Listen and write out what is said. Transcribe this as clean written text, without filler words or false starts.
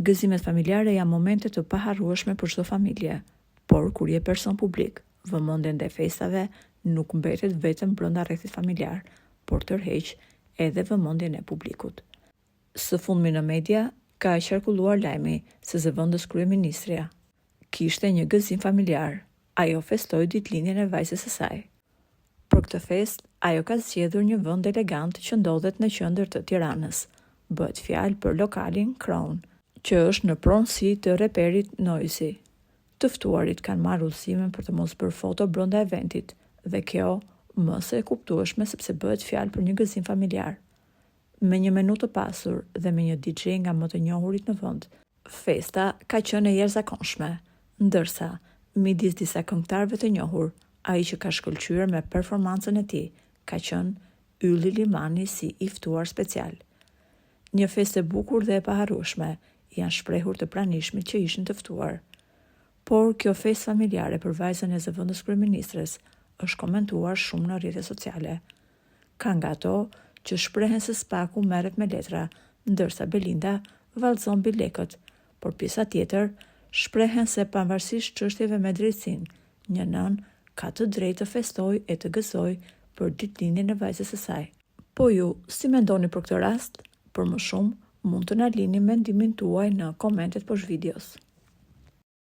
Gëzimet familjare janë momente të paharrueshme për çdo familje, por kur je person publik, vëmendja ndaj festave nuk mbetet vetëm brenda rrethit familjar, por tërheq edhe vëmendjen e publikut. Së fundmi në media ka qarkulluar lajmi se zëvendës kryeministrja kishte një gëzim familjar. Ajo festoi ditëlindjen e vajzës së saj. Për këtë fest, ajo ka zgjedhur një vend elegant që ndodhet në qendër të Tiranës. Bëhet fjalë për lokalin Crown, që është në pronësi të reperit Noisy. Të ftuarit kanë marrë udhëzimin për të mos bërë foto brenda eventit, dhe kjo më së e kuptueshme sepse bëhet fjalë për një gëzim familjar. Me një menu të pasur dhe me një DJ nga më të njohurit në vend, festa ka qenë e jashtëzakonshme, ndërsa midis disa këngëtarëve të njohur, ai që ka shkëlqyer me performancën e tij ka qenë Ylli Limani si i ftuar special. Një festë e bukur dhe e paharrueshme, janë shprehur të pranishmit që ishin të ftuar. Por kjo festë familjare për vajzën e zëvendës kryeministres është komentuar shumë në rrjetet sociale. Ka nga ato që shprehen se spaku merret me letra, ndërsa Belinda vallëzon bilekët, por pjesa tjetër shprehen se pavarësisht çështjeve me drejtsinë, një nën ka të drejtë të festojë e të gëzojë për ditëlindjen e vajzës së saj. Po ju, si mendoni për këtë rast? Për më shumë, mund të na lini mendimin tuaj në komentet poshtë videos.